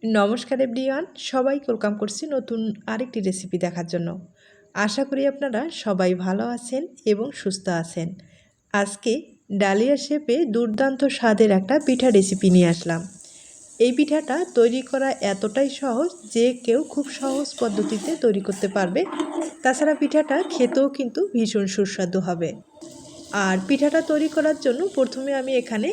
নমস্কার এভরিওয়ান, সবাইকে ওয়েলকাম করছি নতুন আরেকটি রেসিপি দেখার জন্য। আশা করি আপনারা সবাই ভালো আছেন এবং সুস্থ আছেন। আজকে ডালিয়া শেপে দুর্দান্ত স্বাদের একটা পিঠা রেসিপি নিয়ে আসলাম। এই পিঠাটা তৈরি করা এতটাই সহজ যে কেউ খুব সহজ পদ্ধতিতে তৈরি করতে পারবে। তাছাড়া পিঠাটা খেতেও কিন্তু ভীষণ সুস্বাদু হবে। আর পিঠাটা তৈরি করার জন্য প্রথমে আমি এখানে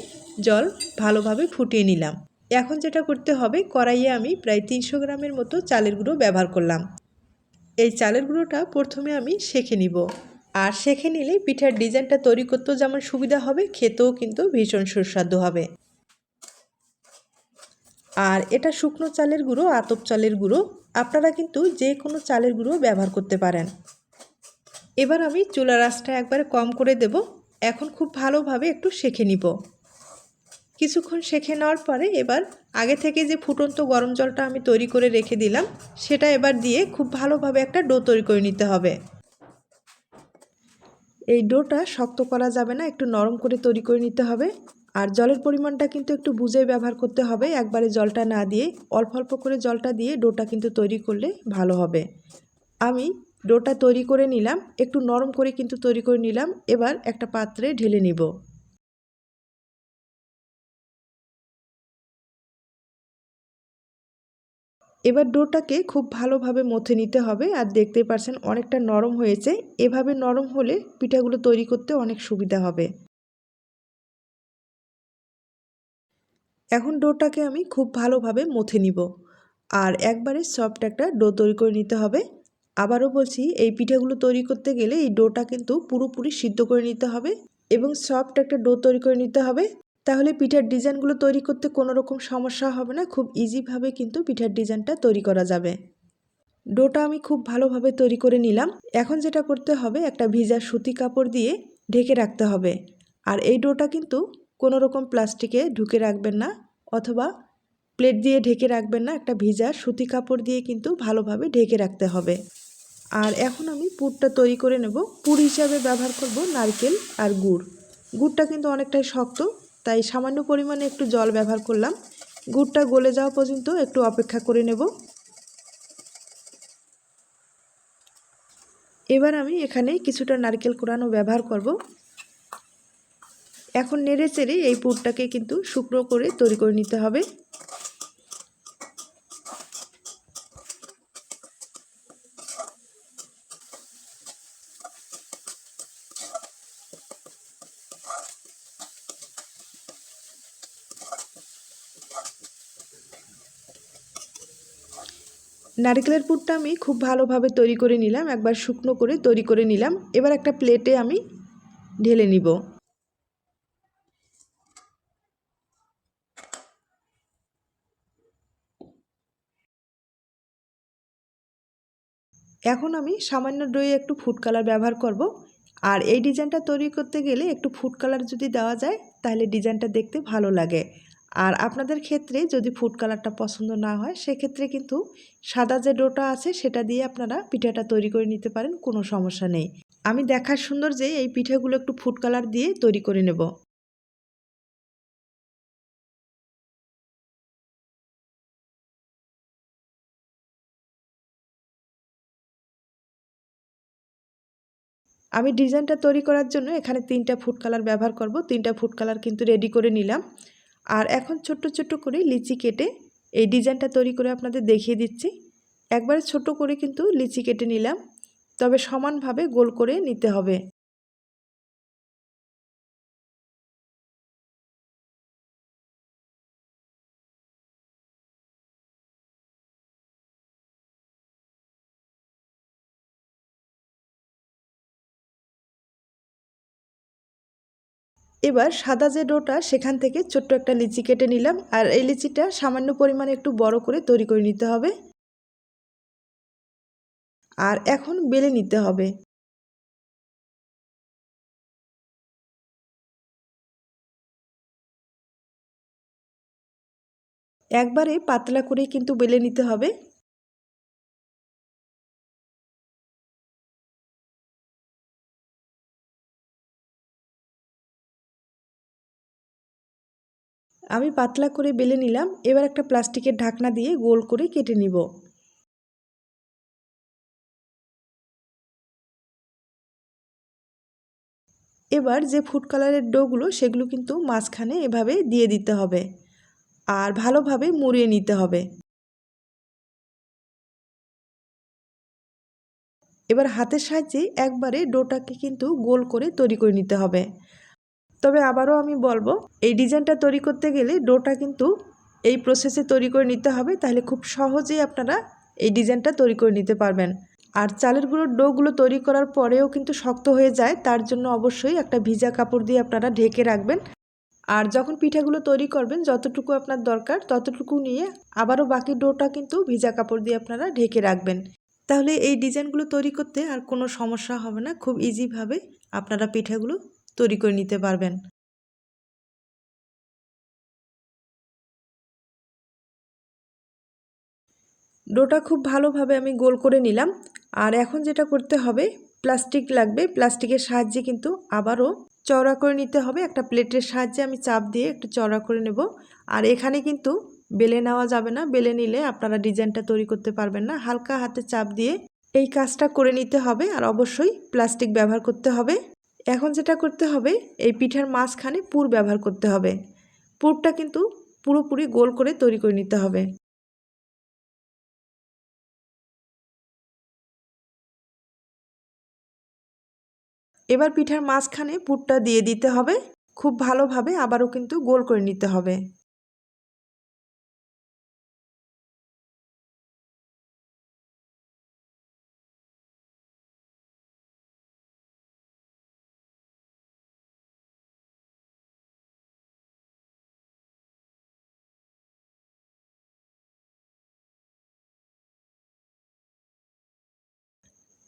জল ভালোভাবে ফুটিয়ে নিলাম। এখন যেটা করতে হবে, কড়াইয়ে আমি প্রায় 300 গ্রামের মতো চালের গুঁড়ো ব্যবহার করলাম। এই চালের গুঁড়োটা প্রথমে আমি সেঁকে নিব। আর সেঁকে নিলে পিঠার ডিজাইনটা তৈরি করতেও যেমন সুবিধা হবে, খেতেও কিন্তু ভীষণ সুস্বাদু হবে। আর এটা শুকনো চালের গুঁড়ো, আতপ চালের গুঁড়ো, আপনারা কিন্তু যে কোনো চালের গুঁড়ো ব্যবহার করতে পারেন। এবার আমি চুলার আঁচটা একবারে কম করে দেব। এখন খুব ভালোভাবে একটু সেঁকে নিব। কিছুক্ষণ সেঁকে নেওয়ার পরে এবার আগে থেকে যে ফুটন্ত গরম জলটা আমি তৈরি করে রেখে দিলাম, সেটা এবার দিয়ে খুব ভালোভাবে একটা ডো তৈরি করে নিতে হবে। এই ডোটা শক্ত করা যাবে না, একটু নরম করে তৈরি করে নিতে হবে। আর জলের পরিমাণটা কিন্তু একটু বুঝে ব্যবহার করতে হবে, একবারে জলটা না দিয়ে অল্প অল্প করে জলটা দিয়ে ডোটা কিন্তু তৈরি করলে ভালো হবে। আমি ডোটা তৈরি করে নিলাম, একটু নরম করে কিন্তু তৈরি করে নিলাম। এবার একটা পাত্রে ঢেলে নিব। এবার ডোটাকে খুব ভালোভাবে মথে নিতে হবে। আর দেখতে পাচ্ছেন অনেকটা নরম হয়েছে। এভাবে নরম হলে পিঠাগুলো তৈরি করতে অনেক সুবিধা হবে। এখন ডোটাকে আমি খুব ভালোভাবে মথে নিব। আর একবারে সফট একটা ডো তৈরি করে নিতে হবে। আবারও বলছি, এই পিঠাগুলো তৈরি করতে গেলে এই ডোটা কিন্তু পুরোপুরি সিদ্ধ করে নিতে হবে এবং সফট একটা ডো তৈরি করে নিতে হবে। তাহলে পিঠার ডিজাইনগুলো তৈরি করতে কোনো রকম সমস্যা হবে না, খুব ইজিভাবে কিন্তু পিঠার ডিজাইনটা তৈরি করা যাবে। ডোটা আমি খুব ভালোভাবে তৈরি করে নিলাম। এখন যেটা করতে হবে, একটা ভিজা সুতি কাপড় দিয়ে ঢেকে রাখতে হবে। আর এই ডোটা কিন্তু কোনো রকম প্লাস্টিকে ঢুকে রাখবেন না অথবা প্লেট দিয়ে ঢেকে রাখবেন না, একটা ভিজা সুতি কাপড় দিয়ে কিন্তু ভালোভাবে ঢেকে রাখতে হবে। আর এখন আমি পুরটা তৈরি করে নেব। পুর হিসাবে ব্যবহার করব নারকেল আর গুড়। গুড়টা কিন্তু অনেকটাই শক্ত, তাই সামান্য পরিমাণে একটু জল ব্যবহার করলাম। গুড়টা গলে যাওয়া পর্যন্ত একটু অপেক্ষা করে নেব। এবার আমি এখানে কিছুটা নারকেল কোড়ানো ব্যবহার করব। এখন নেড়ে চেড়ে এই পুরটাকে কিন্তু শুকনো করে তৈরি করে নিতে হবে। নারকেলের পুরটা আমি খুব ভালোভাবে তৈরি করে নিলাম, একবার শুকনো করে তৈরি করে নিলাম। এবার একটা প্লেটে আমি ঢেলে নিব। এখন আমি সামান্য ডোয়ে একটু ফুড কালার ব্যবহার করব। আর এই ডিজাইনটা তৈরি করতে গেলে একটু ফুড কালার যদি দেওয়া যায় তাহলে ডিজাইনটা দেখতে ভালো লাগে। আর আপনাদের ক্ষেত্রে যদি ফুড কালারটা পছন্দ না হয়, সেক্ষেত্রে কিন্তু সাদা যে ডোটা আছে সেটা দিয়ে আপনারা পিঠাটা তৈরি করে নিতে পারেন, কোনো সমস্যা নেই। আমি দেখার সুন্দর যে এই পিঠাগুলো একটু ফুড কালার দিয়ে তৈরি করে নেব। আমি ডিজাইনটা তৈরি করার জন্য এখানে 3টা ফুড কালার ব্যবহার করব। 3টা ফুড কালার কিন্তু রেডি করে নিলাম। আর এখন ছোট্ট ছোট্ট করে লিচি কেটে এই ডিজাইনটা তৈরি করে আপনাদের দেখিয়ে দিচ্ছি। একবারে ছোট করে কিন্তু লিচি কেটে নিলাম, তবে সমানভাবে গোল করে নিতে হবে। এবার সাদা যে ডোটা, সেখান থেকে ছোট্ট একটা লিচি কেটে নিলাম। আর এই লিচিটা সামান্য পরিমাণে একটু বড় করে তৈরি করে নিতে হবে। আর এখন বেলে নিতে হবে। একবারে পাতলা করে কিন্তু বেলে নিতে হবে। আমি পাতলা করে বেলে নিলাম। এবার একটা প্লাস্টিকের ঢাকনা দিয়ে গোল করে কেটে নিব। এবার যে ফুড কালারের ডোগুলো সেগুলো কিন্তু মাঝখানে এভাবে দিয়ে দিতে হবে আর ভালোভাবে মুড়িয়ে নিতে হবে। এবার হাতের সাহায্যে একবারে ডোটাকে কিন্তু গোল করে তৈরি করে নিতে হবে। তবে আবারও আমি বলবো, এই ডিজাইনটা তৈরি করতে গেলে ডোটা কিন্তু এই প্রসেসে তৈরি করে নিতে হবে, তাহলে খুব সহজেই আপনারা এই ডিজাইনটা তৈরি করে নিতে পারবেন। আর চালের গুঁড়োর ডোগুলো তৈরি করার পরেও কিন্তু শক্ত হয়ে যায়, তার জন্য অবশ্যই একটা ভিজা কাপড় দিয়ে আপনারা ঢেকে রাখবেন। আর যখন পিঠাগুলো তৈরি করবেন যতটুকু আপনার দরকার ততটুকু নিয়ে আবারও বাকি ডোটা কিন্তু ভিজা কাপড় দিয়ে আপনারা ঢেকে রাখবেন। তাহলে এই ডিজাইনগুলো তৈরি করতে আর কোনো সমস্যা হবে না, খুব ইজিভাবে আপনারা পিঠাগুলো তৈরি করে নিতে পারবেন। ডোটা খুব ভালোভাবে আমি গোল করে নিলাম। আর এখন যেটা করতে হবে, প্লাস্টিক লাগবে, প্লাস্টিকের সাহায্যে কিন্তু আবারও চওড়া করে নিতে হবে। একটা প্লেটের সাহায্যে আমি চাপ দিয়ে একটু চওড়া করে নেব। আর এখানে কিন্তু বেলে নেওয়া যাবে না, বেলে নিলে আপনারা ডিজাইনটা তৈরি করতে পারবেন না। হালকা হাতে চাপ দিয়ে এই কাজটা করে নিতে হবে। আর অবশ্যই প্লাস্টিক ব্যবহার করতে হবে। এখন যেটা করতে হবে, এই পিঠার মাঝখানে পুর ব্যবহার করতে হবে। পুরটা কিন্তু পুরোপুরি গোল করে তৈরি করে নিতে হবে। এবার পিঠার মাঝখানে পুরটা দিয়ে দিতে হবে। খুব ভালোভাবে আবারও কিন্তু গোল করে নিতে হবে।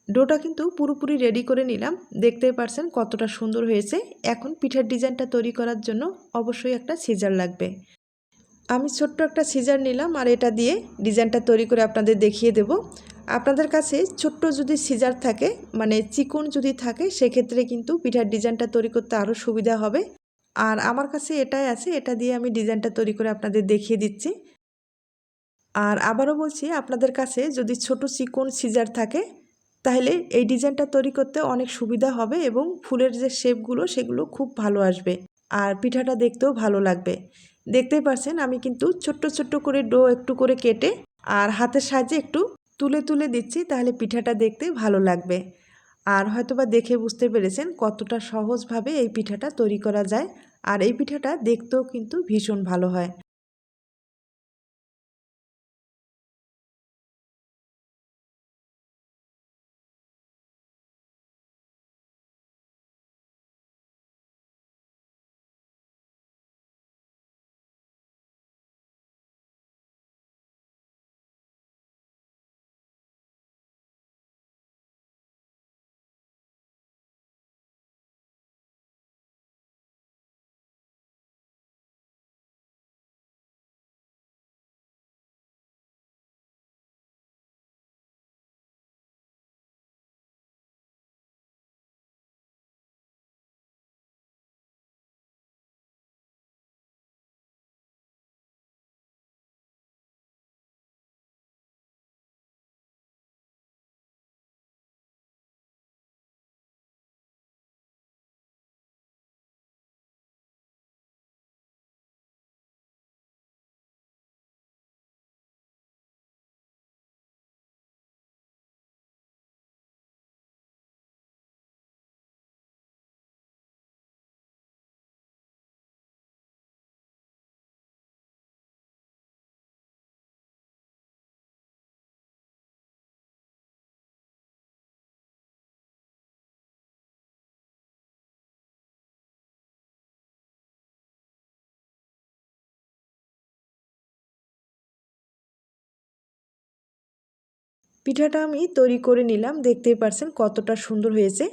ডোটা কিন্তু পুরোপুরি রেডি করে নিলাম। দেখতেই পারছেন কতটা সুন্দর হয়েছে। এখন পিঠার ডিজাইনটা তৈরি করার জন্য অবশ্যই একটা সিজার লাগবে। আমি ছোট্ট একটা সিজার নিলাম আর এটা দিয়ে ডিজাইনটা তৈরি করে আপনাদের দেখিয়ে দেব। আপনাদের কাছে ছোট্ট যদি সিজার থাকে, মানে চিকন যদি থাকে, সেক্ষেত্রে কিন্তু পিঠার ডিজাইনটা তৈরি করতে আরও সুবিধা হবে। আর আমার কাছে এটাই আছে, এটা দিয়ে আমি ডিজাইনটা তৈরি করে আপনাদের দেখিয়ে দিচ্ছি। আর আবারও বলছি, আপনাদের কাছে যদি ছোট চিকন সিজার থাকে তাহলে এই ডিজাইনটা তৈরি করতে অনেক সুবিধা হবে এবং ফুলের যে শেপগুলো সেগুলো খুব ভালো আসবে আর পিঠাটা দেখতেও ভালো লাগবে। দেখতেই পাচ্ছেন আমি কিন্তু ছোট্ট ছোট্ট করে ডো একটু করে কেটে আর হাতের সাহায্যে একটু তুলে তুলে দিচ্ছি, তাহলে পিঠাটা দেখতে ভালো লাগবে। আর হয়তোবা দেখে বুঝতে পেরেছেন কতটা সহজভাবে এই পিঠাটা তৈরি করা যায়। আর এই পিঠাটা দেখতেও কিন্তু ভীষণ ভালো হয়। পিঠাটা আমি তৈরি করে নিলাম, দেখতেই পারছেন কতটা সুন্দর হয়েছে।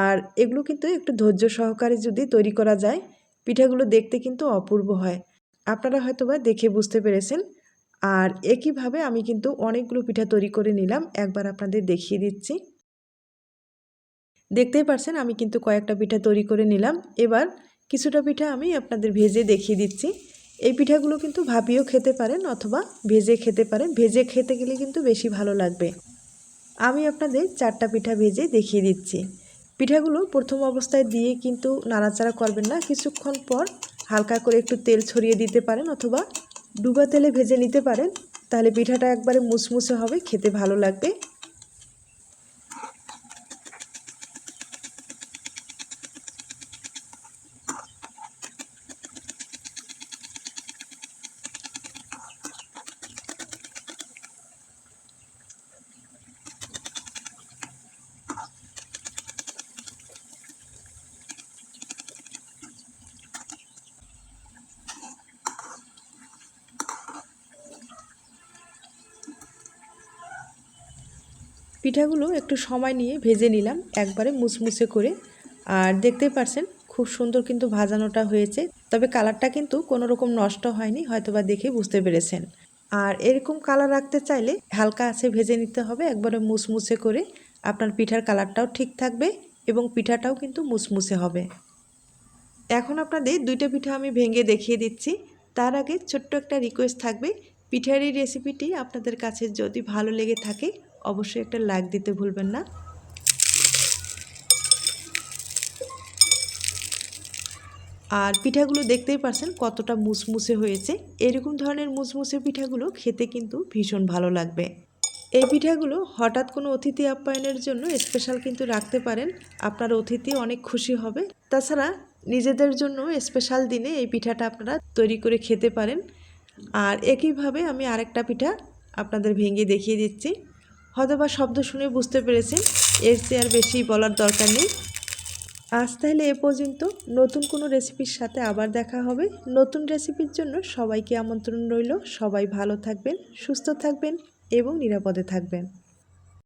আর এগুলো কিন্তু একটু ধৈর্য সহকারে যদি তৈরি করা যায়, পিঠাগুলো দেখতে কিন্তু অপূর্ব হয়। আপনারা হয়তোবা দেখে বুঝতে পেরেছেন। আর একইভাবে আমি কিন্তু অনেকগুলো পিঠা তৈরি করে নিলাম, একবার আপনাদের দেখিয়ে দিচ্ছি। দেখতেই পারছেন আমি কিন্তু কয়েকটা পিঠা তৈরি করে নিলাম। এবার কিছুটা পিঠা আমি আপনাদের ভেজে দেখিয়ে দিচ্ছি। এই পিঠাগুলো কিন্তু ভাপিয়েও খেতে পারেন অথবা ভেজে খেতে পারেন। ভেজে খেতে গেলে কিন্তু বেশি ভালো লাগবে। আমি আপনাদের 4টা পিঠা ভেজে দেখিয়ে দিচ্ছি। পিঠাগুলো প্রথম অবস্থায় দিয়ে কিন্তু নাড়াচাড়া করবেন না। কিছুক্ষণ পর হালকা করে একটু তেল ছড়িয়ে দিতে পারেন অথবা ডুবা তেলে ভেজে নিতে পারেন। তাহলে পিঠাটা একবারে মুসমুসে হবে, খেতে ভালো লাগবে। পিঠাগুলো একটু সময় নিয়ে ভেজে নিলাম একবারে মুসমুসে করে। আর দেখতেই পারছেন খুব সুন্দর কিন্তু ভাজানোটা হয়েছে। তবে কালারটা কিন্তু কোনো রকম নষ্ট হয়নি, হয়তোবা দেখে বুঝতে পেরেছেন। আর এরকম কালার রাখতে চাইলে হালকা আঁচে ভেজে নিতে হবে একবারে মুসমুসে করে। আপনার পিঠার কালারটাও ঠিক থাকবে এবং পিঠাটাও কিন্তু মুসমুসে হবে। এখন আপনাদের 2টা পিঠা আমি ভেঙে দেখিয়ে দিচ্ছি। তার আগে ছোট্ট একটা রিকোয়েস্ট থাকবে, পিঠার এই রেসিপিটি আপনাদের কাছে যদি ভালো লেগে থাকে অবশ্যই একটা লাইক দিতে ভুলবেন না। আর পিঠাগুলো দেখতেই পারছেন কতটা মুসমুসে হয়েছে। এরকম ধরনের মুসমুসে পিঠাগুলো খেতে কিন্তু ভীষণ ভালো লাগবে। এই পিঠাগুলো হঠাৎ কোনো অতিথি আপ্যায়নের জন্য স্পেশাল কিন্তু রাখতে পারেন। আপনার অতিথি অনেক খুশি হবে। তাছাড়া নিজেদের জন্য স্পেশাল দিনে এই পিঠাটা আপনারা তৈরি করে খেতে পারেন। আর একইভাবে আমি আরেকটা পিঠা আপনাদের ভেঙে দেখিয়ে দিচ্ছি। হয়তোবা শব্দ শুনে বুঝতে পেরেছেন, এর চেয়ে আর বেশি বলার দরকার নেই। আজ তাহলে এ পর্যন্ত। নতুন কোনো রেসিপির সাথে আবার দেখা হবে। নতুন রেসিপির জন্য সবাইকে আমন্ত্রণ রইল। সবাই ভালো থাকবেন, সুস্থ থাকবেন এবং নিরাপদে থাকবেন।